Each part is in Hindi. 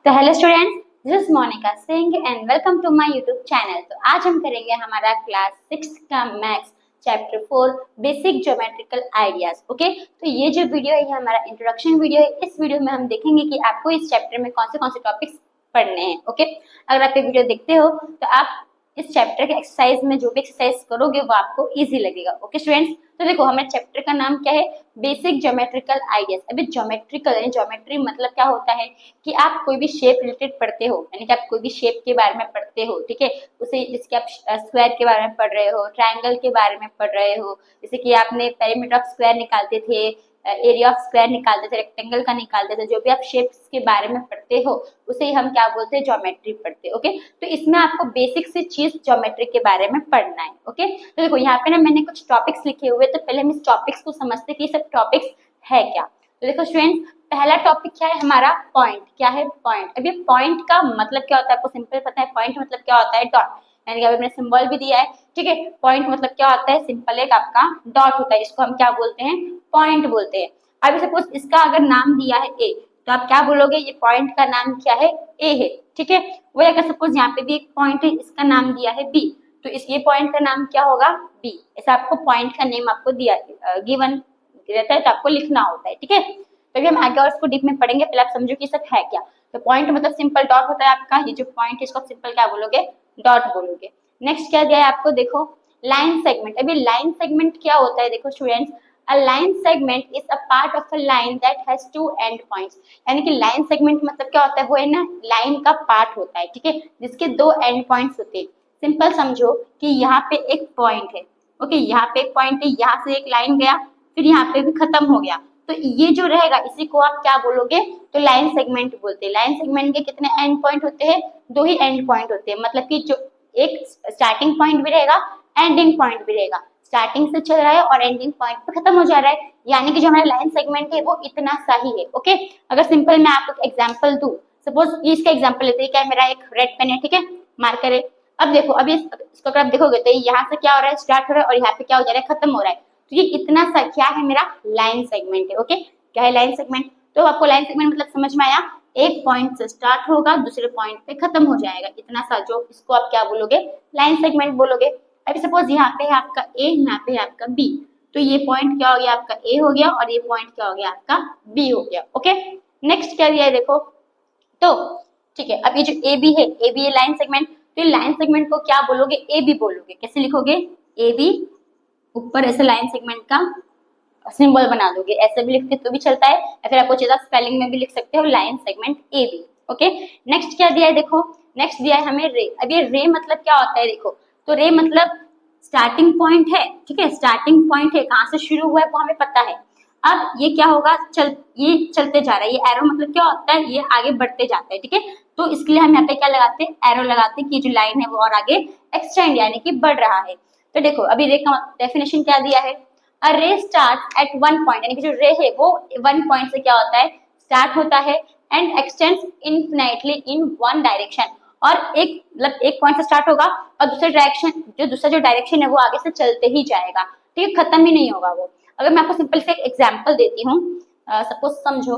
तो hello students, this is Monika Singh and welcome to my YouTube channel. तो आज हम करेंगे हमारा क्लास 6 का maths chapter 4 basic geometrical ideas. Okay, तो ये जो वीडियो है ये हमारा इंट्रोडक्शन वीडियो है। इस वीडियो में हम देखेंगे कि आपको इस चैप्टर में कौन से टॉपिक्स पढ़ने हैं। ओके, अगर आप ये वीडियो देखते हो तो आप इस चैप्टर के एक्सरसाइज में जो भी एक्सरसाइज करोगे वो आपको इजी लगेगा। ओके स्टूडेंट्स, तो देखो हमारे चैप्टर का नाम क्या है, बेसिक ज्योमेट्रिकल आइडियाज। अभी ज्योमेट्रिकल यानी ज्योमेट्री मतलब क्या होता है कि आप कोई भी शेप रिलेटेड पढ़ते हो, यानी कि आप कोई भी शेप के बारे में पढ़ते हो, ठीक है। उसे जिसके आप स्क्वायर के बारे में पढ़ रहे हो, ट्रायंगल के बारे में पढ़ रहे हो, जैसे कि आपने पेरीमीटर ऑफ स्क्वायर निकालते थे, एरिया ऑफ स्क्वायर निकालते थे, रेक्टेंगल का निकालते थे, जो भी आप शेप्स के बारे में पढ़ते हो उसे ही हम क्या बोलते हैं, ज्योमेट्री पढ़ते हैं। ओके, तो इसमें आपको बेसिक सी चीज ज्योमेट्री के बारे में पढ़ना है। ओके, तो देखो यहाँ पे ना मैंने कुछ टॉपिक्स लिखे हुए, तो पहले हम इस टॉपिक्स को समझते कि सब टॉपिक्स है क्या। तो देखो स्टूडेंट्स, पहला टॉपिक क्या है हमारा, पॉइंट। क्या है पॉइंट? अभी पॉइंट का मतलब क्या होता है आपको सिंपल पता है। पॉइंट मतलब क्या होता है, डॉट, यानी कि अभी मैंने सिंबल भी दिया है, ठीक है। पॉइंट मतलब क्या होता है, सिंपल एक आपका डॉट होता है, इसको हम क्या बोलते हैं, पॉइंट बोलते हैं। अभी सपोज इसका अगर नाम दिया है ए, तो आप क्या बोलोगे, ये पॉइंट का नाम क्या है, ए है, ठीक है। वही अगर सपोज यहाँ पे भी एक पॉइंट है, इसका नाम दिया है बी, तो इस ये पॉइंट का नाम क्या होगा, बी। ऐसा आपको पॉइंट का नेम आपको दिया गिवन रहता है, तो आपको लिखना होता है, ठीक है। तभी हम आगे और इसको डीप में पढ़ेंगे, पहले आप समझो कि सब है क्या। तो पॉइंट मतलब सिंपल डॉट होता है आपका, ये जो पॉइंट है इसको आप सिंपल क्या बोलोगे, डॉट बोलोगे। नेक्स्ट क्या दिया है आपको, देखो लाइन सेगमेंट। अभी लाइन सेगमेंट क्या होता है, देखो students, a line segment is a part of a line that has two end points। यानी कि लाइन सेगमेंट मतलब क्या होता है, वो है ना लाइन का पार्ट होता है, ठीक है, जिसके दो एंड पॉइंट्स होते हैं। सिंपल समझो कि यहाँ पे एक पॉइंट है, ओके, यहाँ पे एक पॉइंट है, यहाँ से एक लाइन गया, फिर यहाँ पे भी खत्म हो गया, तो ये जो रहेगा इसी को आप क्या बोलोगे, तो लाइन सेगमेंट बोलते हैं। लाइन सेगमेंट के कितने एंड पॉइंट होते हैं, दो ही एंड पॉइंट होते हैं, मतलब कि जो एक स्टार्टिंग पॉइंट भी रहेगा, एंडिंग पॉइंट भी रहेगा। स्टार्टिंग से चल रहा है और एंडिंग पॉइंट पे खत्म हो जा रहा है, यानी कि जो हमारा लाइन सेगमेंट है वो इतना सा ही है। ओके, अगर सिंपल मैं आपको एग्जांपल दूं, सपोज ये इसका एग्जांपल लेते हैं, क्या मेरा एक रेड पेन है, ठीक है, मार्कर है। अब देखो, अभी इसको अगर आप देखोगे तो यहाँ से क्या हो रहा है, स्टार्ट हो रहा है और यहाँ पे क्या हो जा रहा है, खत्म हो रहा है। तो ये इतना सा क्या है, मेरा लाइन सेगमेंट है। ओके, क्या है लाइन सेगमेंट, तो आपको लाइन सेगमेंट मतलब समझ में आया, एक पॉइंट से स्टार्ट होगा, दूसरे पॉइंट पे खत्म हो जाएगा, इतना सा, जो इसको आप क्या बोलोगे, लाइन सेगमेंट बोलोगे। अभी सपोज यहाँ पे है आपका ए, यहाँ पे है आपका बी, तो ये पॉइंट क्या हो गया आपका ए हो गया और ये पॉइंट क्या हो गया आपका बी हो गया। ओके, नेक्स्ट क्या दिया है देखो, तो ठीक है, अब ये जो ए बी है, ए बी है लाइन सेगमेंट, तो ये लाइन सेगमेंट को क्या बोलोगे, ए बी बोलोगे। कैसे लिखोगे, ए बी, ऊपर ऐसे लाइन सेगमेंट का सिंबल बना दोगे, ऐसे भी लिखते तो भी चलता है, या फिर आपको चाहिए स्पेलिंग में भी लिख सकते हो, line segment A B. Okay, next क्या दिया है देखो, नेक्स्ट दिया है हमें रे। अब ये रे मतलब क्या होता है देखो, तो रे मतलब स्टार्टिंग पॉइंट है, ठीक है, स्टार्टिंग पॉइंट है, कहाँ से शुरू हुआ है वो हमें पता है। अब ये क्या होगा, ये चलते जा रहा है, ये एरो मतलब क्या होता है, ये आगे बढ़ते जाता है, ठीक है। तो इसके लिए हम यहाँ पे क्या लगाते हैं, एरो लगाते हैं कि जो लाइन है वो और आगे एक्सटेंड यानी कि बढ़ रहा है। तो देखो अभी रे का डेफिनेशन क्या दिया है, अ रे स्टार्ट एट वन पॉइंट, यानी कि जो रे है वो वन पॉइंट से क्या होता है, स्टार्ट होता है, and extends infinitely in one direction, और एक मतलब एक पॉइंट से स्टार्ट होगा और दूसरे डायरेक्शन, जो दूसरा जो डायरेक्शन है वो आगे से चलते ही जाएगा, ठीक है, खत्म ही नहीं होगा वो। अगर मैं आपको सिंपल से एक एग्जांपल देती हूँ, सपोज समझो,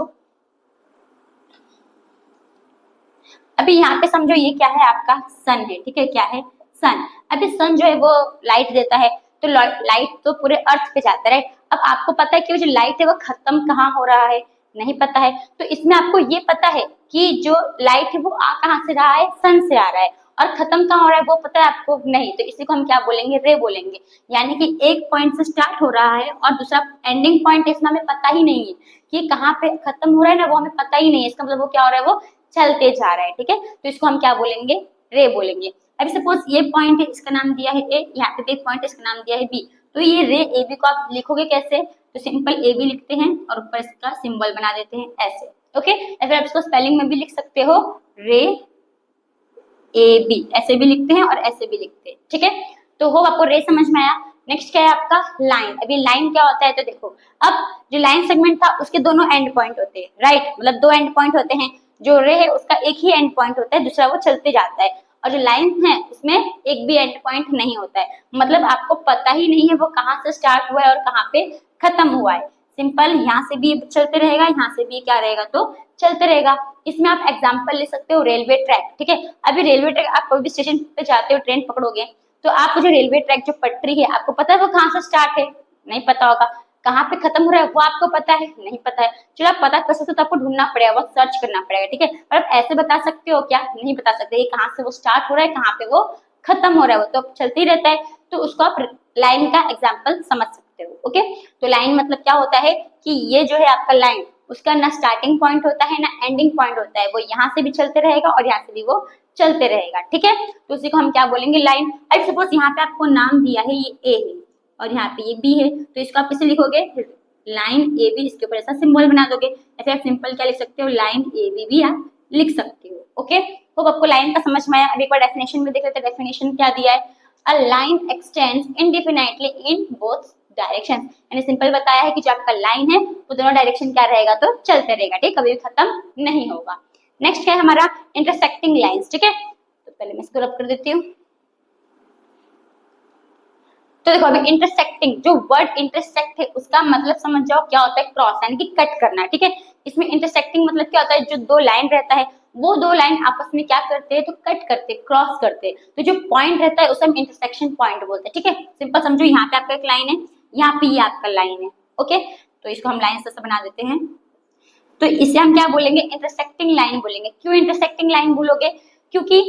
अभी यहाँ पे समझो ये क्या है आपका सन है, ठीक है, क्या है, सन। अभी सन जो है वो लाइट देता है, तो लाइट तो पूरे अर्थ पे जाता है। अब आपको पता है कि वो जो लाइट है वो खत्म कहाँ हो रहा है, नहीं पता है, तो इसमें आपको ये पता है कि जो लाइट है वो आ कहाँ से रहा है, सन से आ रहा है, और खत्म कहाँ हो रहा है वो पता है आपको नहीं, तो इसी को हम क्या बोलेंगे, रे बोलेंगे। यानी कि एक पॉइंट से स्टार्ट हो रहा है और दूसरा एंडिंग पॉइंट इसमें हमें पता ही नहीं है कि कहाँ पे खत्म हो रहा है ना, वो हमें पता ही नहीं है, इसका मतलब वो क्या हो रहा है, वो चलते जा रहा है, ठीक है, तो इसको हम क्या बोलेंगे, रे बोलेंगे। अभी सपोज ये पॉइंट है, इसका नाम दिया है ए, यहाँ पे एक पॉइंट है, इसका नाम दिया है बी, तो ये रे ए बी को आप लिखोगे कैसे, तो सिंपल ए बी लिखते हैं और ऊपर इसका सिंबल बना देते हैं ऐसे। ओके, या फिर आप इसको स्पेलिंग में भी लिख सकते हो, रे ए बी, ऐसे भी लिखते हैं और ऐसे भी लिखते हैं, ठीक है। तो हो आपको रे समझ में आया। नेक्स्ट क्या है आपका लाइन। अभी लाइन क्या होता है, तो देखो अब जो लाइन सेगमेंट था उसके दोनों एंड पॉइंट होते हैं, राइट, मतलब दो एंड पॉइंट होते हैं, जो रे है उसका एक ही एंड पॉइंट होता है, दूसरा वो चलते जाता है, और जो लाइन है उसमें एक भी एंड पॉइंट नहीं होता है, मतलब आपको पता ही नहीं है वो कहाँ से स्टार्ट हुआ है और कहाँ पे खत्म हुआ है। सिंपल, यहाँ से भी चलते रहेगा, यहाँ से भी क्या रहेगा तो चलते रहेगा। इसमें आप एग्जांपल ले सकते हो रेलवे ट्रैक, ठीक है। अभी रेलवे ट्रैक, आप कोई भी स्टेशन पे जाते हो, ट्रेन पकड़ोगे तो आपको जो रेलवे ट्रैक जो पटरी है, आपको पता है वो कहाँ से स्टार्ट है? नहीं पता होगा। कहाँ पे खत्म हो रहा है वो आपको पता है? नहीं पता है। चलो आप पता कर सकते हो तो आपको ढूंढना पड़ेगा, वो सर्च करना पड़ेगा, ठीक है। पर आप ऐसे बता सकते हो क्या? नहीं बता सकते। ये कहाँ से वो स्टार्ट हो रहा है, कहाँ पे वो खत्म हो रहा है, वो तो चलते ही रहता है। तो उसको आप लाइन का एग्जाम्पल समझ सकते हो, ओके। तो लाइन मतलब क्या होता है कि ये जो है आपका लाइन, उसका ना स्टार्टिंग पॉइंट होता है ना एंडिंग पॉइंट होता है, वो यहाँ से भी चलते रहेगा और यहाँ से भी वो चलते रहेगा, ठीक है। तो उसी को हम क्या बोलेंगे? लाइन। अब सपोज यहाँ पे आपको नाम दिया है, ये ए है और यहाँ पे ये बी है, तो इसको आप किसे लिखोगे? लाइन ए बी, इसके ऊपर ऐसा सिंबल बना दोगे। ऐसे आप सिंपल क्या लिख सकते हो? लाइन ए बी भी आप लिख सकते हो, ओके। तो आपको लाइन का समझ में आया। अब एक बार डेफिनेशन में देख लेते हैं, डेफिनेशन क्या दिया है? A line x tends इंडेफिनिटली in both direction, यानी सिंपल बताया है कि जो आपका लाइन है वो दोनों डायरेक्शन क्या रहेगा तो चलते रहेगा, ठीक, कभी भी खत्म नहीं होगा। नेक्स्ट है हमारा इंटरसेक्टिंग लाइंस, ठीक है। तो पहले मैं इसको रब कर देती हूँ। तो देखो अभी इंटरसेक्टिंग, जो वर्ड इंटरसेक्ट है उसका मतलब समझ जाओ क्या होता है? क्रॉस, यानी कि कट करना, ठीक है। इसमें इंटरसेक्टिंग मतलब क्या होता है? जो दो लाइन रहता है वो दो लाइन आपस में क्या करते हैं तो कट करते, क्रॉस करते। तो जो पॉइंट रहता है उसे हम इंटरसेक्शन पॉइंट बोलते हैं, ठीक है। सिंपल समझो, यहाँ पे आपका एक लाइन है, यहाँ पे ये आपका लाइन है, ओके। तो इसको हम लाइन से बना देते हैं। तो इसे हम क्या बोलेंगे? इंटरसेक्टिंग लाइन बोलेंगे। क्यों इंटरसेक्टिंग लाइन बोलोगे? क्योंकि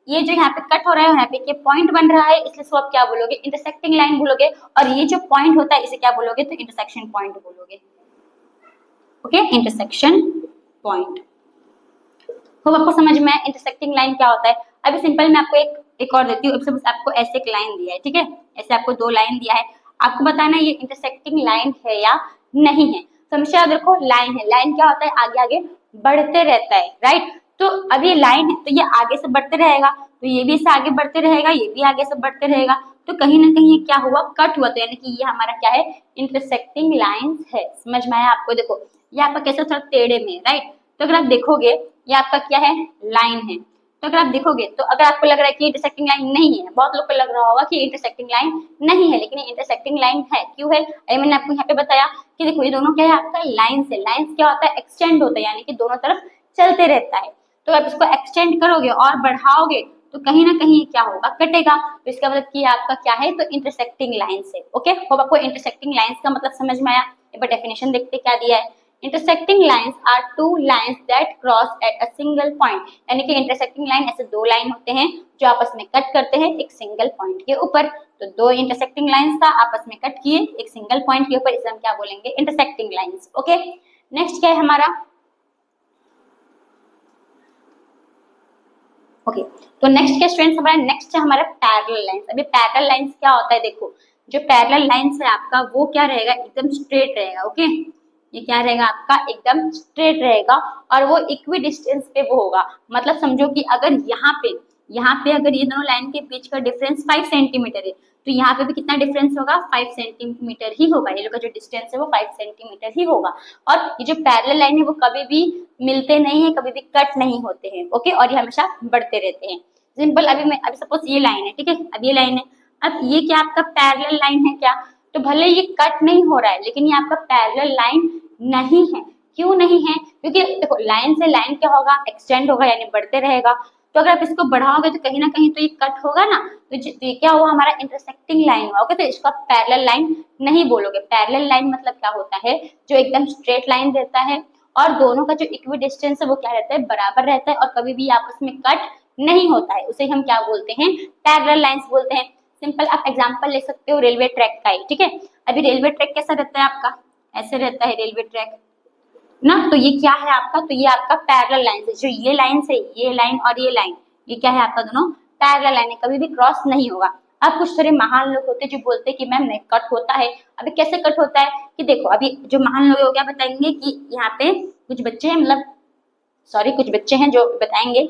ये जो यहाँ पे कट हो रहा है, यहाँ पे पॉइंट बन रहा है, इसलिए इसको आप क्या बोलोगे? इंटरसेक्टिंग लाइन बोलोगे। और ये जो पॉइंट होता है इसे क्या बोलोगे? तो इंटरसेक्शन पॉइंट बोलोगे, ओके। Intersection point. तो आपको समझ में इंटरसेक्टिंग लाइन क्या होता है? अभी सिंपल मैं आपको एक और देती हूँ। आपको ऐसे एक लाइन दिया है, ठीक है, ऐसे आपको दो लाइन दिया है, आपको बताना है ये इंटरसेक्टिंग लाइन है या नहीं है। समझिए, देखो लाइन है, लाइन क्या होता है? आगे आगे बढ़ते रहता है, राइट। तो अब ये लाइन है तो ये आगे से बढ़ते रहेगा, तो ये भी इससे आगे बढ़ते रहेगा, ये भी आगे से बढ़ते रहेगा, तो कहीं ना कहीं क्या हुआ? कट हुआ। तो यानी कि ये हमारा क्या है? इंटरसेक्टिंग लाइंस है। समझ में आया आपको? देखो ये आपका कैसे थोड़ा टेढ़े में, राइट। तो अगर आप देखोगे ये आपका क्या है? लाइन है। तो अगर आप देखोगे तो अगर आपको लग रहा है कि इंटरसेक्टिंग लाइन नहीं है, बहुत लोग को लग रहा होगा कि इंटरसेक्टिंग लाइन नहीं है, लेकिन इंटरसेक्टिंग लाइन है। क्यों है? अरे मैंने आपको यहाँ पे बताया कि देखो ये दोनों क्या है? आपका लाइंस है। लाइंस क्या होता है? एक्सटेंड होता है, यानी कि दोनों तरफ चलते रहता है। तो आप इसको एक्सटेंड करोगे और बढ़ाओगे तो कहीं ना कहीं क्या होगा? कटेगा। तो इसका मतलब कि आपका क्या है? तो इंटरसेक्टिंग लाइंस है, ओके। होप आपको इंटरसेक्टिंग लाइंस का मतलब समझ में आया। एक बार डेफिनेशन देखते क्या दिया है। Intersecting lines are two lines that cross at a single point, यानी कि इंटरसेक्टिंग लाइन ऐसे दो लाइन होते हैं जो आपस में कट करते हैं एक सिंगल पॉइंट के ऊपर। तो दो इंटरसेक्टिंग लाइंस था, आपस में कट किए एक सिंगल पॉइंट के ऊपर, इसे हम क्या बोलेंगे? Intersecting lines, okay. नेक्स्ट क्या है हमारा? ओके तो नेक्स्ट क्या स्टूडेंट्स हमारा? नेक्स्ट है हमारा पैरेलल लाइंस। अभी पैरेलल लाइंस क्या होता है? देखो जो पैरेलल लाइंस है आपका वो क्या रहेगा? एकदम स्ट्रेट रहेगा, ओके। ये क्या रहेगा आपका? एकदम स्ट्रेट रहेगा और वो इक्वी डिस्टेंस पे वो होगा। मतलब समझो कि अगर यहाँ पे अगर ये दोनों लाइन के बीच का डिफरेंस 5 सेंटीमीटर है तो यहाँ पे भी कितना डिफरेंस होगा? 5 सेंटीमीटर ही होगा। ये लोग का जो डिस्टेंस है वो 5 सेंटीमीटर ही होगा। और ये जो पैरेलल लाइन है वो कभी भी मिलते नहीं है, कभी भी कट नहीं होते हैं, ओके। और ये हमेशा बढ़ते रहते हैं। सिंपल, अभी सपोज ये लाइन है, ठीक है, अब ये लाइन है, अब ये क्या आपका पैरेलल लाइन है क्या? तो भले ये कट नहीं हो रहा है लेकिन ये आपका पैरेलल लाइन नहीं है। क्यों नहीं है? क्योंकि देखो लाइन से लाइन क्या होगा? एक्सटेंड होगा, यानी बढ़ते रहेगा। तो अगर आप इसको बढ़ाओगे तो कहीं ना कहीं तो ये कट होगा ना, तो ये क्या हुआ? हमारा इंटरसेक्टिंग लाइन हुआ, ओके। तो इसको आप पैरेलल लाइन नहीं बोलोगे। पैरेलल लाइन मतलब क्या होता है? जो एकदम स्ट्रेट लाइन रहता है और दोनों का जो इक्वी डिस्टेंस है वो क्या रहता है? बराबर रहता है और कभी भी आपस में कट नहीं होता है, उसे हम क्या बोलते हैं? पैरेलल लाइंस बोलते हैं। सिंपल आप एग्जांपल ले सकते हो रेलवे ट्रैक का ही, ठीक है। अभी रेलवे ट्रैक कैसा रहता है आपका? ऐसे रहता है रेलवे ट्रैक ना। तो ये क्या है आपका? तो ये आपका पैरेलल लाइन है। जो ये लाइन है, ये लाइन और ये लाइन, ये क्या है आपका? दोनों पैरेलल लाइन है, कभी भी क्रॉस नहीं होगा। अब कुछ सारे महान लोग होते हैं जो बोलते हैं कि मैम नहीं कट होता है। अभी कैसे कट होता है? कि देखो अभी जो महान लोग क्या बताएंगे कि यहाँ पे कुछ बच्चे हैं, मतलब सॉरी कुछ बच्चे हैं जो बताएंगे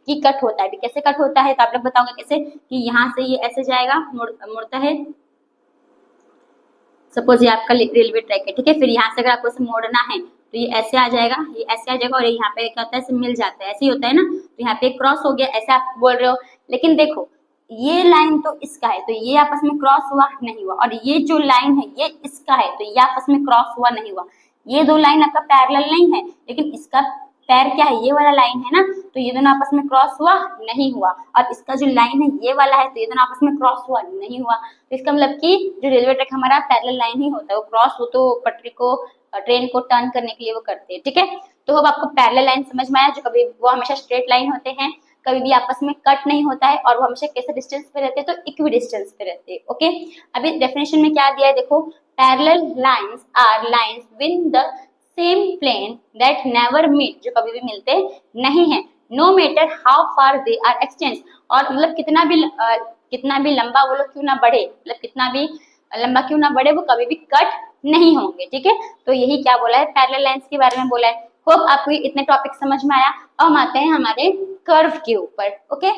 कि कट होता है। अभी कैसे कट होता है? तो आप लोग बताओगे कैसे? कि यहाँ से ये ऐसे जाएगा, मुड़ता है। सपोज ये आपका रेलवे ट्रैक है, ठीक है। फिर यहाँ से अगर आपको इसे मोड़ना है तो ये ऐसे आ जाएगा, ये ऐसे आ जाएगा और यहाँ पे क्या होता है? मिल जाता है, ऐसे ही होता है ना। तो यहाँ पे क्रॉस हो गया, ऐसे आप बोल रहे हो। लेकिन देखो ये लाइन तो इसका है तो ये आपस में क्रॉस हुआ नहीं हुआ, और ये जो लाइन है ये इसका है तो ये आपस में क्रॉस हुआ नहीं हुआ। ये दो लाइन आपका पैरेलल नहीं है, लेकिन इसका पैर क्या है, ये वाला लाइन है ना, तो ये दोनों आपस में क्रॉस हुआ नहीं हुआ। और इसका जो लाइन है ये वाला है तो ये दोनों आपस में क्रॉस हुआ नहीं हुआ। तो इसका मतलब कि जो रेलवे ट्रैक हमारा पैरेलल लाइन ही होता है, वो क्रॉस हो तो पटरी को ट्रेन को टर्न करने के लिए वो करते हैं। ठीक है, तो अब आपको पैरेलल लाइन समझ में आया, जो कभी वो हमेशा स्ट्रेट लाइन होते हैं, कभी भी आपस में कट नहीं होता है, और वो हमेशा कैसे डिस्टेंस पे रहते हैं, तो इक्वी डिस्टेंस पे रहते हैं। ओके, अभी डेफिनेशन में क्या दिया है देखो, parallel lines are lines with the same plane that never meet, जो कभी भी मिलते नहीं है, no matter how far they are extend, और मतलब कितना भी लंबा वो लोग क्यों ना बढ़े, मतलब कितना भी लंबा क्यों ना बढ़े, वो कभी भी कट नहीं होंगे। ठीक है, तो यही क्या बोला है, पैरेलल लाइंस के बारे में बोला है। होप आपको इतने टॉपिक समझ में आया। अब हम आते हैं हमारे कर्व के ऊपर। ओके,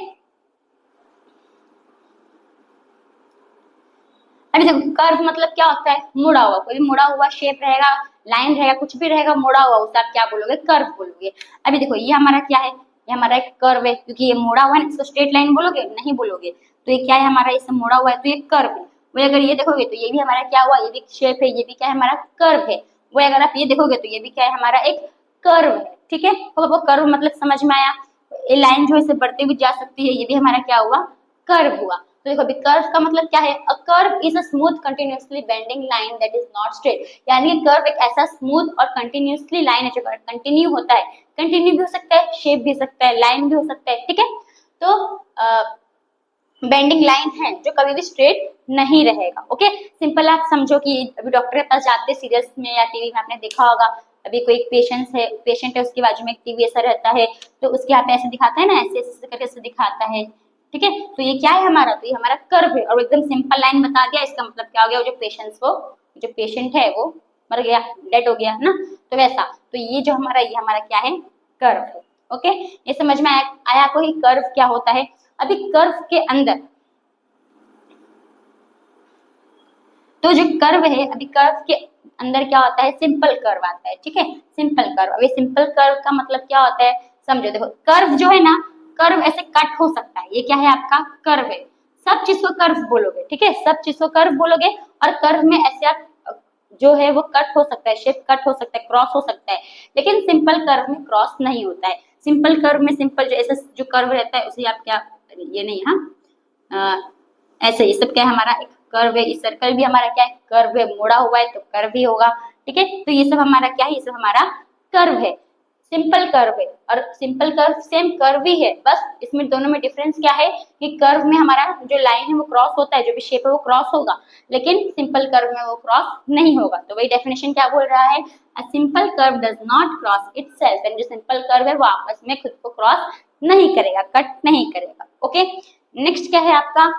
अभी देखो कर्व मतलब क्या होता है, मुड़ा हुआ, कोई भी मुड़ा हुआ शेप रहेगा, लाइन रहेगा, कुछ भी रहेगा मुड़ा हुआ, उसे आप क्या बोलोगे, कर्व बोलोगे। अभी देखो ये हमारा क्या है, ये हमारा एक कर्व है, क्योंकि ये मुड़ा हुआ है, इसको स्ट्रेट लाइन बोलोगे नहीं बोलोगे, तो ये क्या है हमारा, इसे मुड़ा हुआ है तो ये कर्व है। वही अगर ये देखोगे तो ये भी हमारा क्या हुआ, ये भी शेप है, ये भी क्या है हमारा कर्व है। वही अगर आप ये देखोगे तो ये भी क्या है हमारा एक कर्व है। ठीक है, तो वो कर्व मतलब समझ में आया, ये लाइन जो है इसे बढ़ते हुए जा सकती है, ये भी हमारा क्या हुआ, कर्व हुआ। तो देखो अभी कर्व का मतलब क्या है, a curve is a smooth continuously bending line that is not straight, यानी कर्व एक ऐसा स्मूथ और कंटिन्यूअसली लाइन है जो कंटिन्यू होता है, कंटिन्यू भी हो सकता है, शेप भी हो सकता है, लाइन भी हो सकता है। ठीक है, तो बेंडिंग लाइन है जो कभी भी स्ट्रेट नहीं रहेगा। ओके, सिंपल आप समझो कि अभी डॉक्टर के पास जाते सीरियल्स में या टीवी में आपने देखा होगा, अभी कोई पेशेंट है उसके बाजू में एक टीवी ऐसा रहता है, तो उसके यहाँ पे ऐसे दिखाता है ना, ऐसे ऐसे करके ऐसे दिखाता है। ठीक है, तो ये क्या है हमारा, तो ये हमारा कर्व है, और एकदम सिंपल लाइन बता दिया, इसका मतलब क्या हो गया, जो पेशेंट है वो मर गया, डेड हो गया ना, तो वैसा, तो ये जो हमारा, ये हमारा क्या है, कर्व है। ओके, ये समझ में आया कोई कर्व क्या होता है। अभी कर्व के अंदर, तो जो कर्व है, अभी कर्व के अंदर क्या होता है, सिंपल कर्व आता है। ठीक है, सिंपल कर्व, अभी सिंपल कर्व का मतलब क्या होता है समझो। देखो कर्व जो है ना, कर्व ऐसे कट हो सकता है, ये क्या है आपका कर्व है, सब चीज को कर्व बोलोगे। ठीक है, सब चीज को कर्व बोलोगे, और कर्व में ऐसे आप जो है वो कट हो सकता है, शेप कट हो सकता है, क्रॉस हो सकता है, लेकिन सिंपल कर्व में क्रॉस नहीं होता है। सिंपल कर्व में सिंपल जो ऐसा जो कर्व रहता है उसे आप क्या, ये नहीं, हाँ ऐसे, ये सब क्या है हमारा एक कर्व है, इस सर्कल भी हमारा क्या है, कर्व है, मुड़ा हुआ है तो कर्व ही होगा। ठीक है, तो ये सब हमारा क्या है, ये सब हमारा कर्व है, सिंपल कर्व है, और सिंपल कर्व सेम कर्व ही है, बस इसमें दोनों में डिफरेंस क्या है कि कर्व में हमारा जो लाइन है वो क्रॉस होता है, जो भी शेप है वो क्रॉस होगा, लेकिन सिंपल कर्व में वो क्रॉस नहीं होगा। तो वही डेफिनेशन क्या बोल रहा है, a simple curve does not cross itself, and जो सिंपल कर्व है वो आपस में खुद को क्रॉस नहीं करेगा, कट नहीं करेगा। ओके, नेक्स्ट क्या है आपका,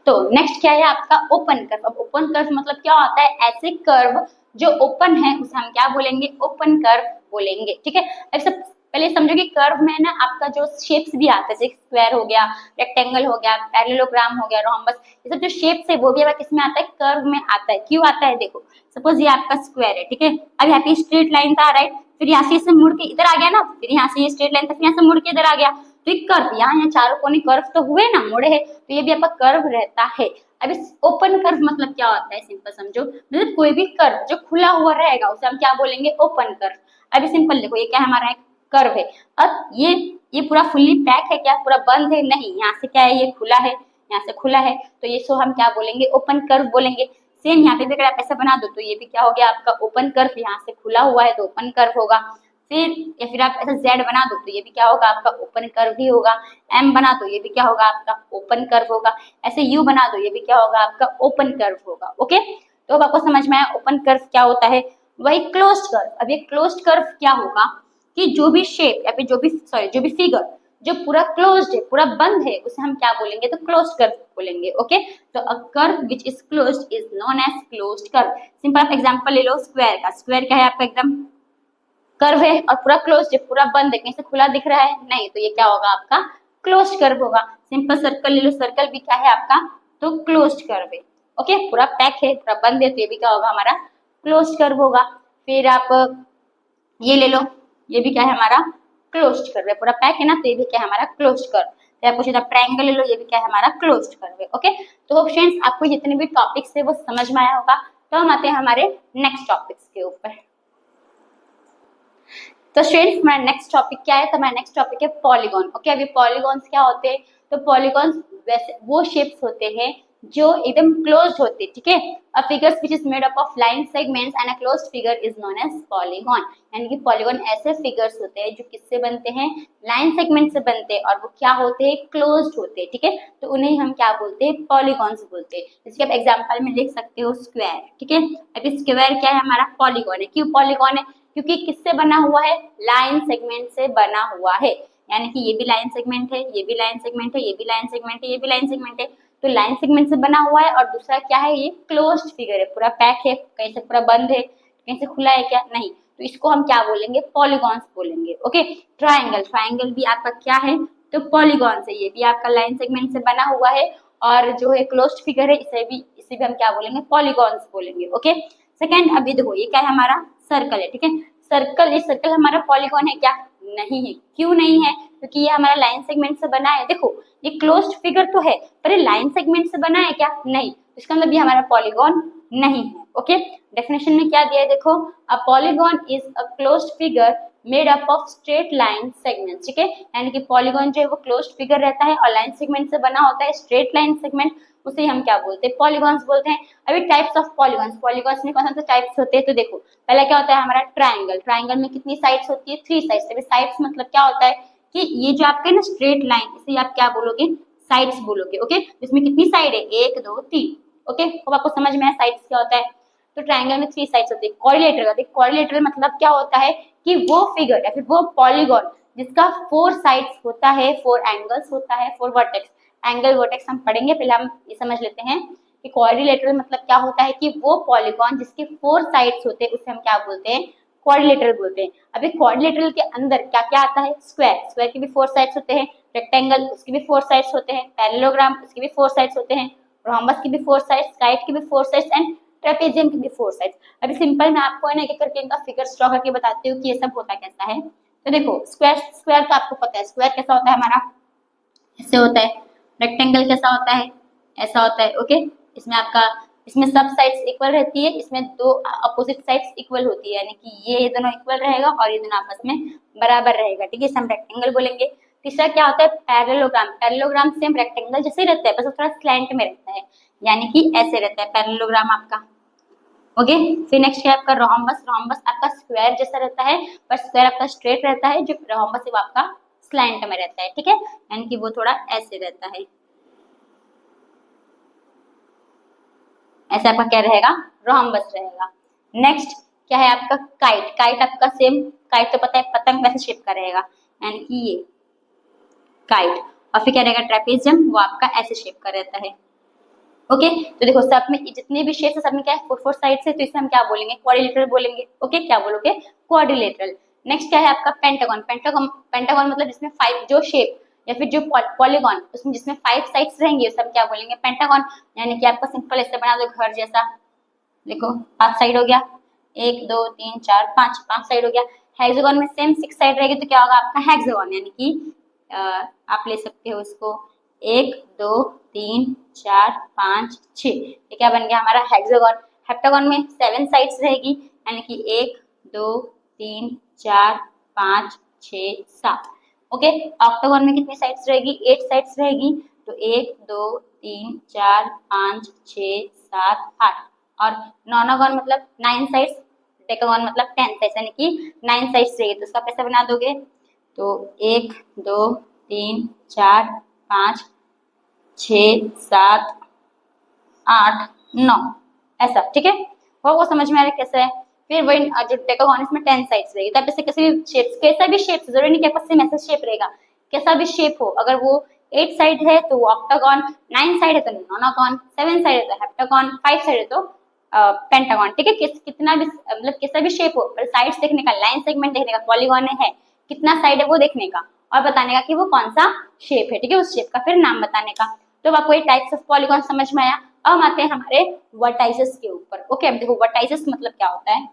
तो नेक्स्ट क्या है आपका, ओपन कर्व। अब ओपन कर्व मतलब क्या होता है, ऐसे कर्व जो ओपन है उसे हम क्या बोलेंगे, ओपन कर्व बोलेंगे। ठीक है, अब सब पहले समझो कि कर्व में ना आपका जो शेप्स भी आता है, जैसे स्क्वायर हो गया, रेक्टेंगल हो गया, पैरेललोग्राम हो गया, रोम्बस, ये सब जो शेप्स है वो भी हमारा किसमें आता है, कर्व में आता है। क्यों आता है, देखो सपोज ये आपका स्क्वायर है, ठीक है, अब यहाँ पे स्ट्रेट लाइन था, राइट, फिर यहाँ से मुड़ के इधर आ गया ना, फिर यहाँ से ये स्ट्रेट लाइन था, फिर यहाँ से मुड़ के इधर आ गया, तो एक कर्व, यहाँ चारों कोने कर्व तो हुए ना, मुड़े है, तो ये भी आपका कर्व रहता है। अब इस ओपन कर्व मतलब क्या होता है, सिंपल समझो, मतलब कोई भी कर्व जो खुला हुआ रहेगा उसे हम क्या बोलेंगे, ओपन कर्व। अभी सिंपल देखो, ये क्या हमारा एक कर्व है, अब ये पूरा फुल्ली पैक है क्या, पूरा बंद है, नहीं, यहाँ से क्या है, ये खुला है, यहाँ से खुला है, तो ये सो हम क्या बोलेंगे, ओपन कर्व बोलेंगे। सेम यहाँ पे भी अगर आप ऐसा बना दो तो ये भी क्या हो गया आपका ओपन कर्व, यहाँ से खुला हुआ है तो ओपन कर्व होगा। फिर या फिर आप ऐसा जेड बना दो तो ये भी क्या होगा आपका ओपन कर्व ही होगा, एम बना दो ये भी क्या होगा आपका ओपन कर्व होगा, ऐसे यू बना दो ये भी क्या होगा आपका ओपन कर्व होगा। ओके, तो अब आपको समझ में आया ओपन कर्व क्या होता है। वही क्लोज्ड कर्व, अब ये क्लोज्ड कर्व क्या होगा कि जो भी शेप या फिर जो भी फिगर जो पूरा क्लोज्ड है, पूरा बंद है, उसे हम क्या बोलेंगे, तो क्लोज्ड कर्व बोलेंगे। ओके, तो a curve which is closed is known as closed curve. Simple आप एग्जांपल ले लो स्क्वायर का, स्क्वायर क्या है आपका एकदम कर्व है और पूरा क्लोज है, पूरा बंद है, कहीं से खुला दिख रहा है नहीं, तो ये क्या होगा आपका क्लोज्ड कर्व होगा। सिंपल सर्कल ले लो, सर्कल भी क्या है आपका, तो क्लोज्ड कर्व है। ओके, पूरा पैक है, पूरा बंद है, तो ये भी क्या होगा हमारा क्लोज्ड कर्व होगा। फिर आप ये ले लो ये भी क्या है हमारा क्लोज्ड कर्व है, पूरा पैक है ना, तो ये भी क्या है हमारा क्लोज्ड कर्व। तो आप पूछे ट्रायंगल ले लो, ये भी क्या है हमारा क्लोज्ड कर्व है। ओके, तो फ्रेंड्स आपको जितने भी टॉपिक्स है वो समझ में आया होगा। तो हम आते हैं हमारे नेक्स्ट टॉपिक्स के ऊपर। तो फ्रेंड्स हमारा नेक्स्ट टॉपिक क्या है, तो हमारा नेक्स्ट टॉपिक है पॉलीगॉन। ओके, अभी पॉलीगॉन्स क्या होते हैं, तो पॉलीगॉन्स वैसे वो शेप्स होते हैं जो एकदम क्लोज्ड होते हैं, ठीक है। A figures which is made up of line segments and a closed figure is known as polygon. यानी कि पॉलीगॉन ऐसे फिगर्स होते हैं जो किससे बनते हैं, लाइन सेगमेंट से बनते हैं, और वो क्या होते हैं, क्लोज्ड होते हैं, ठीक है। तो उन्हें हम क्या बोलते हैं, पॉलीगॉन्स बोलते हैं। इसके आप एग्जांपल में लिख सकते हो स्क्वायर, ठीक है। अभी स्क्वायर क्या है हमारा, पॉलीगॉन है। क्यों पॉलीगॉन है, क्योंकि किससे बना हुआ है, लाइन सेगमेंट से बना हुआ है। यानी कि ये भी लाइन सेगमेंट है, ये भी लाइन सेगमेंट है, ये भी लाइन सेगमेंट है, ये भी लाइन सेगमेंट है। तो लाइन सेगमेंट से बना हुआ है, और दूसरा क्या है, ये क्लोज्ड फिगर है, पूरा पैक है, कहीं से पूरा बंद है, कहीं से खुला है क्या, नहीं। तो इसको हम क्या बोलेंगे, पॉलीगॉन्स बोलेंगे। ओके, ट्रायंगल, ट्रायंगल भी आपका क्या है, तो पॉलीगॉन्स है। ये भी आपका लाइन सेगमेंट से बना हुआ है, और जो है क्लोज्ड फिगर है, इसे भी हम क्या बोलेंगे, पॉलीगॉन्स बोलेंगे। ओके, सेकंड अभी देखो ये क्या है हमारा, सर्कल है, ठीक है। सर्कल, ये सर्कल हमारा पॉलीगॉन है क्या, नहीं है। क्यों नहीं है, क्योंकि ये हमारा लाइन सेगमेंट से बना है। देखो ये क्लोज्ड फिगर तो है, पर ये लाइन सेगमेंट से बना है क्या, नहीं। इसका मतलब ये हमारा पॉलीगॉन नहीं है। ओके, डेफिनेशन में क्या दिया है देखो, a polygon is a closed figure made up of straight line segment, ठीक है। यानी कि पॉलीगॉन जो है वो क्लोज्ड फिगर रहता है और लाइन सेगमेंट से बना होता है, स्ट्रेट लाइन सेगमेंट, उसे हम क्या बोलते हैं, पॉलीगॉन्स बोलते हैं। अभी टाइप्स ऑफ पॉलीगॉन्स, पॉलीगॉन्स में कौन से टाइप्स होते हैं, तो देखो पहला क्या होता है हमारा ट्रायंगल। ट्रायंगल में कितनी साइड्स होती है, 3 साइड्स। अभी साइड्स मतलब क्या होता है कि ये जो आपका है ना स्ट्रेट लाइन, इसे आप क्या बोलोगे, साइड्स बोलोगे। ओके, इसमें कितनी साइड है, 1 2 3। ओके, अब आपको समझ में आया साइड्स क्या होता है। तो ट्रायंगल में 3 साइड्स होती है। कोरिलेटरल, कोरिलेटरल मतलब क्या होता है कि वो फिगर या फिर वो पॉलीगॉन जिसका 4 साइड्स होता है, 4 एंगल्स होता है, 4 वर्टेक्स। एंगल वर्टेक्स हम पढ़ेंगे, पहले हम ये समझ लेते हैं कि क्वाड्रिलेटरल मतलब क्या होता है कि वो पॉलीगॉन जिसके 4 साइड्स होते हैं उसे हम क्या बोलते हैं, क्वाड्रिलेटरल बोलते हैं। अभी क्वाड्रिलेटरल के अंदर क्या क्या आता है, स्क्वायर, स्क्वायर के भी 4 साइड्स होते हैं, रेक्टेंगल उसके भी 4 साइड्स होते हैं, पैरेललोग्राम उसके भी 4 साइड्स होते हैं, रोम्बस की भी 4 साइड्स, काइट की भी 4 साइड्स एंड ट्रेपेजियम की भी 4 साइड्स। अभी सिंपल मैं आपको है ना एक करके इनका फिगर ड्रॉ करके बताती हूँ कि ये सब होता कैसा है। तो देखो स्क्वायर, स्क्वायर तो आपको पता है स्क्वायर कैसा होता है हमारा, ऐसे होता है। रेक्टेंगल कैसा होता है, ऐसा होता है। ओके, इसमें आपका, इसमें सब साइड्स इक्वल रहती है, इसमें 2 अपोजिट साइड्स इक्वल होती है, यानी कि ये दोनों इक्वल रहेगा और ये दोनों आपस में बराबर रहेगा, ठीक है, इसे हम रेक्टेंगल बोलेंगे। तीसरा क्या होता है, पैरेललोग्राम। पैरेललोग्राम सेम रेक्टेंगल जैसे ही रहता है, बस थोड़ा स्लैंट में रहता है, यानी कि ऐसे रहता है पैरेललोग्राम आपका। ओके, फिर नेक्स्ट है आपका रोम्बस। रोम्बस आपका स्क्वायर जैसा रहता है, पर स्क्वायर आपका स्ट्रेट रहता है, जो रोम्बस है वो आपका स्लैंट में रहता है, ठीक है, यानी कि वो थोड़ा ऐसे रहता है। ऐसे आपका क्या रहेगा, रोम्बस रहेगा। नेक्स्ट क्या है आपका काइट। काइट आपका सेम, काइट तो पता है पतंग वैसे शेप का रहेगा, यानी कि ये काइट। और फिर क्या रहेगा ट्रेपेजियम, वो आपका ऐसे शेप का रहता है। ओके, तो देखो सब में जितने भी शेप्स है सब में क्या है 4 साइड्स है, तो इसे हम क्या बोलेंगे, क्वाड्रिलेटरल बोलेंगे। ओके, क्या बोलोगे, क्वाड्रिलेटरल। नेक्स्ट क्या है आपका पेंटागन। पेंटागन, पेंटागन मतलब जिसमें 5 जो शेप या फिर जो पॉलीगॉन उसमें जिसमें 5 साइड्स रहेंगे उसे हम क्या बोलेंगे, पेंटागन। यानी कि आपका सिंपल ऐसे बना दो घर जैसा, देखो 5 साइड हो गया, 1 2 3 4 5, 5 साइड हो गया। हेक्सागन में सेम 6 साइड रहेगी, तो क्या होगा आपका हेक्सागन, यानी कि आप ले सकते हो उसको 1 2 3 4 5 6, ये क्या बन गया हमारा हेक्सागन। हेप्टागन में 7 साइड्स रहेगी, यानी कि 1 2 3 4 5 6 7। ओके, ऑक्टागन में कितनी साइड्स रहेगी, 8 साइड्स रहेगी, तो 1 2 3 4 5 6 7 8। और नॉनागन मतलब 9 साइड्स, डेकागन मतलब 10 साइड्स, यानी कि 9 साइड्स रहेगी। तो उसका कैसे बना दोगे, तो 1 2 3 4 5 6 7 8 9 ऐसा, ठीक है, वो समझ में आ रहा है कैसे है। फिर वही जो डेकागन इसमें 10 साइड्स रहेगी, तब इससे किसी भी शेप, कैसा भी शेप, जरूरी नहीं कि आपका सेम ऐसा शेप रहेगा, कैसा भी शेप हो, अगर वो 8 साइड है तो ऑक्टागन, 9 साइड है तो नोनागन, 7 साइड है तो हेप्टागन, 5 साइड है तो पेंटागन, ठीक है। कितना भी मतलब कैसा भी शेप हो, पर साइड्स देखने का, लाइन सेगमेंट देखने का, पॉलीगॉन है कितना साइड है वो देखने का, और बताने का कि वो कौन सा शेप है, ठीक है, उस शेप का फिर नाम बताने का। तो आपको ये टाइप्स ऑफ पॉलीगॉन समझ में आया। अब हम आते हैं हमारे वर्टाइसेस के ऊपर। ओके, अब देखो वर्टाइसेस मतलब क्या होता है।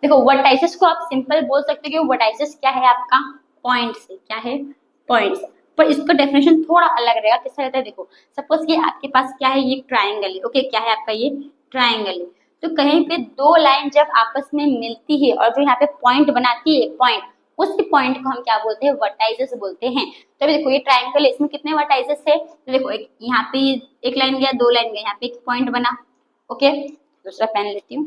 देखो वर्टाइसेस को आप सिंपल बोल सकते हो कि वर्टाइसेस क्या है आपका पॉइंट से, क्या है पॉइंट से, पर इसका डेफिनेशन थोड़ा अलग रहेगा। कैसा रहता है देखो, सपोज कि आपके पास क्या है, ये ट्राइंगल है, ओके, क्या है आपका ये ट्राइंगल है। तो कहीं पे दो लाइन जब आपस में मिलती है और जो यहाँ पे पॉइंट बनाती है पॉइंट, उस पॉइंट को हम क्या बोलते हैं, वर्टाइसेस बोलते हैं। तो अभी देखो ये ट्राइंगल है, इसमें कितने वर्टाइसेस है, तो देखो एक यहाँ पे एक लाइन गया, दो लाइन गया, यहाँ पे एक पॉइंट बना, ओके। दूसरा पेन लेती हूँ,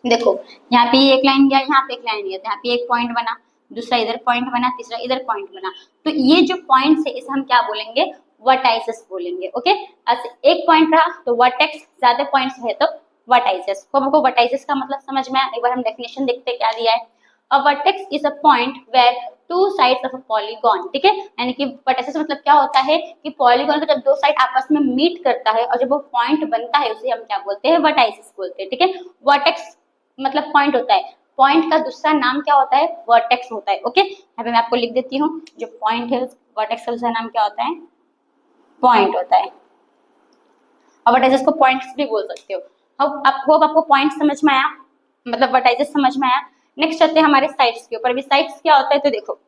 देखो यहाँ पे एक लाइन गया, यहाँ पे एक लाइन गया, यहाँ पे एक पॉइंट बना, दूसरा इधर पॉइंट बना, तीसरा इधर पॉइंट बना। तो ये जो पॉइंट्स है इसे हम क्या बोलेंगे, वर्टाइसेस बोलेंगे, ओके। एक पॉइंट रहा तो वर्टेक्स, ज्यादा पॉइंट्स है तो वर्टाइसेस। तो हमको वर्टाइसेस का मतलब समझ में आया, एक बार हम डेफिनेशन देखते हैं क्या दिया है। A vertex is a point where two sides of a polygon, ठीक है, यानी कि वर्टाइसेस मतलब क्या होता है कि पॉलीगॉन का जब दो साइड आपस में मीट करता है और जब वो पॉइंट बनता है उसे हम क्या बोलते हैं, वर्टाइसेस बोलते हैं, ठीक है। वर्टेक्स मतलब पॉइंट होता है, पॉइंट का दूसरा नाम क्या होता है, वर्टेक्स होता है, ओके। यहाँ पे मैं आपको लिख देती हूँ, जो पॉइंट है वर्टेक्स का दूसरा नाम क्या होता है, पॉइंट होता है। और वर्टाइसेस को पॉइंट्स भी बोल सकते हो। अब आपको पॉइंट समझ में आया, मतलब वर्टाइसेस समझ में आया। नेक्स्ट आते हैं हमारे साइड्स के ऊपर। अभी साइड्स क्या होता है, तो देखो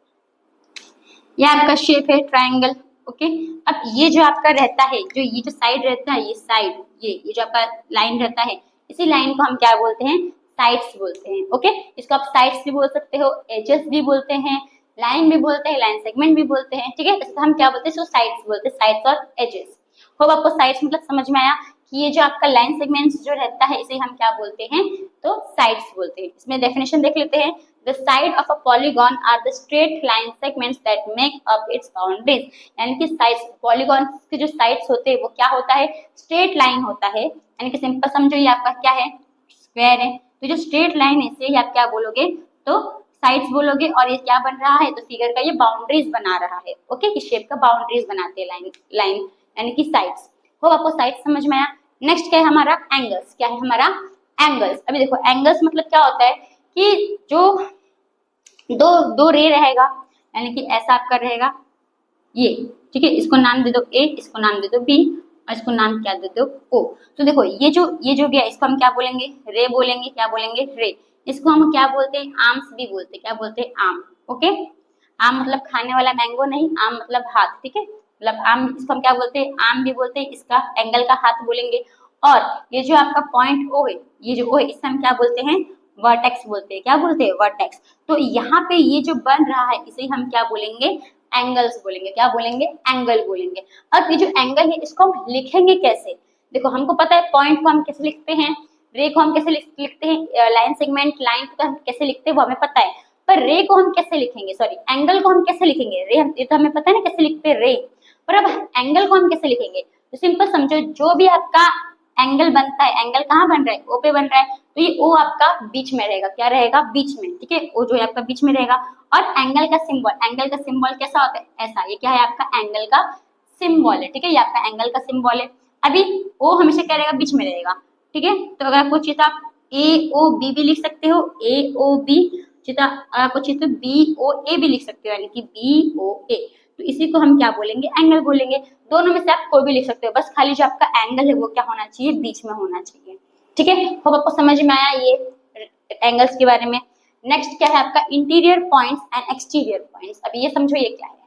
ये आपका शेप है ट्राइंगल, ओके। अब ये जो आपका रहता है, जो ये जो साइड रहता है, ये साइड, ये जो आपका लाइन रहता है, इसी लाइन को हम क्या बोलते हैं, साइड्स बोलते हैं, ओके। इसको आप साइड्स भी बोल सकते हो, एजेस भी बोलते हैं, लाइन भी बोलते हैं, लाइन सेगमेंट भी बोलते हैं, ठीक है। इसको हम क्या बोलते हैं, इसको साइड्स बोलते हैं, साइड्स और एजेस। होप आपको साइड्स मतलब समझ में आया कि ये जो आपका लाइन सेगमेंट्स जो रहता है इसे हम क्या बोलते हैं, तो साइड्स बोलते हैं। इसमें डेफिनेशन देख लेते हैं। The side of a polygon are the straight line segments that make up its boundaries। यानी कि साइड्स, पॉलीगॉन के जो साइड्स होते हैं वो क्या होता है, स्ट्रेट लाइन होता है। यानी कि सिंपल समझो ये आपका क्या है, स्क्वायर है। तो जो स्ट्रेट लाइन है इसे आप क्या बोलोगे, तो साइड्स बोलोगे। और ये क्या बन रहा है, तो फिगर का ये बाउंड्रीज बना रहा है, ओके। इस शेप का बाउंड्रीज बनाते हैं लाइन यानी कि साइड्स। हो आपको साइड्स समझ में आया। नेक्स्ट क्या है हमारा, एंगल्स। क्या है हमारा, एंगल्स। अभी देखो एंगल्स मतलब क्या होता है कि जो दो रे रहेगा, यानी कि ऐसा आपका रहेगा ये, ठीक है। इसको नाम दे दो ए, इसको नाम दे दो बी, और इसको नाम क्या दे दो ओ। तो देखो ये जो गया इसको हम क्या बोलेंगे, रे बोलेंगे, क्या बोलेंगे, रे। इसको हम क्या बोलते हैं, आर्म्स भी बोलते हैं, क्या बोलते हैं, आर्म, ओके। आम मतलब खाने वाला मैंगो नहीं, आम मतलब हाथ, ठीक है। मतलब आम, इसको हम क्या बोलते हैं, आम भी बोलते हैं, इसका एंगल का हाथ बोलेंगे। और ये जो आपका पॉइंट ओ है, ये जो ओ है इसे हम क्या बोलते हैं, वर्टेक्स बोलते हैं, क्या बोलते हैं, वर्टेक्स। तो यहाँ पे ये जो बन रहा है इसे हम क्या बोलेंगे, एंगल्स बोलेंगे, क्या बोलेंगे, एंगल बोलेंगे। अब ये जो एंगल है इसको हम लिखेंगे कैसे, देखो हमको पता है पॉइंट को हम कैसे लिखते हैं, रे को हम कैसे लिखते हैं, लाइन सेगमेंट लाइन को हम कैसे लिखते हैं वो हमें पता है, पर रे को हम कैसे लिखेंगे, सॉरी एंगल को हम कैसे लिखेंगे, रे ये तो हमें पता है ना कैसे लिखते हैं रे, पर अब एंगल को हम कैसे लिखेंगे। तो सिंपल समझो, जो भी आपका एंगल बनता है, एंगल कहाँ बन रहा है, ओ पे बन रहा है, तो ये ओ आपका बीच में रहेगा, क्या रहेगा, बीच में, ठीक है। ओ जो है आपका बीच में रहेगा। और एंगल का सिंबल कैसा होता है, ऐसा, ये क्या है आपका एंगल का सिंबल है, ठीक है। ये आपका एंगल का सिंबल है। अभी ओ हमेशा क्या रहेगा, बीच में रहेगा, ठीक है। तो अगर आपको चाहिए तो आप ए ओ बी भी लिख सकते हो, ए ओ बी, आपको चाहिए तो बी ओ ए भी लिख सकते हो, यानी कि बी ओ ए। तो इसी को हम क्या बोलेंगे, एंगल बोलेंगे। दोनों में से आप कोई भी लिख सकते हो, बस खाली जो आपका एंगल है वो क्या होना चाहिए, बीच में होना चाहिए, ठीक है। होप आपको समझ में आया ये एंगल्स के बारे में। नेक्स्ट क्या है आपका, interior points and exterior points. अभी ये समझो ये क्या है।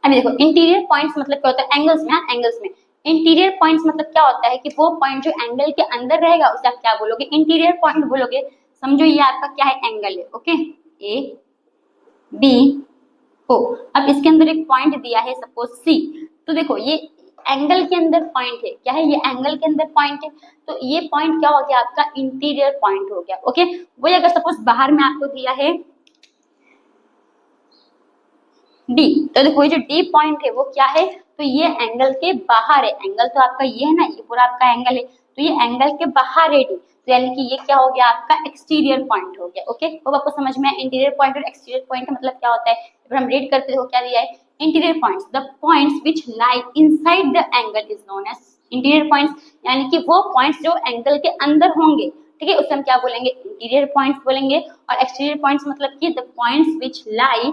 अभी देखो इंटीरियर पॉइंट्स मतलब क्या होता है, एंगल्स में, एंगल्स में इंटीरियर पॉइंट्स मतलब क्या होता है कि वो पॉइंट जो एंगल के अंदर रहेगा उसे आप क्या बोलोगे, इंटीरियर पॉइंट बोलोगे। समझो ये आपका क्या है, एंगल है, ओके, ए बी ओ। अब इसके अंदर एक पॉइंट दिया है सपोज सी। तो देखो ये एंगल के अंदर पॉइंट है, क्या है, ये एंगल के अंदर पॉइंट है। तो ये पॉइंट क्या हो गया आपका, इंटीरियर पॉइंट हो गया, ओके। वही अगर सपोज बाहर में आपको दिया है डी, तो देखो ये जो डी पॉइंट है वो क्या है, तो ये एंगल के बाहर है। एंगल तो आपका ये है ना, ये पूरा आपका एंगल है, तो ये एंगल के बाहर है डी। तो यानी कि ये क्या हो गया आपका एक्सटीरियर पॉइंट हो गया, ओके। तो आपको समझ में इंटीरियर पॉइंट और एक्सटीरियर पॉइंट का मतलब क्या होता है। जब हम रीड करते हो क्या दिया है, interior points, the points which lie inside the angle is known as interior points. यानी कि वो पॉइंट्स जो एंगल के अंदर होंगे, ठीक है, उसे हम क्या बोलेंगे, इंटीरियर पॉइंट्स बोलेंगे। और एक्सटीरियर पॉइंट्स मतलब कि the points which lie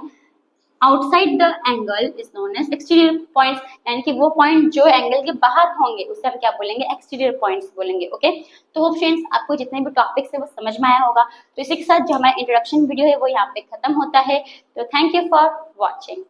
outside the angle is known as exterior points, यानी कि वो पॉइंट जो एंगल के बाहर होंगे उसे हम क्या बोलेंगे, एक्सटीरियर पॉइंट्स बोलेंगे। ओके, तो फ्रेंड्स आपको जितने भी टॉपिक्स है वो समझ में आया होगा। तो इसी के साथ जो हमारा इंट्रोडक्शन वीडियो है वो यहाँ पे खत्म होता है। तो थैंक यू फॉर वॉचिंग।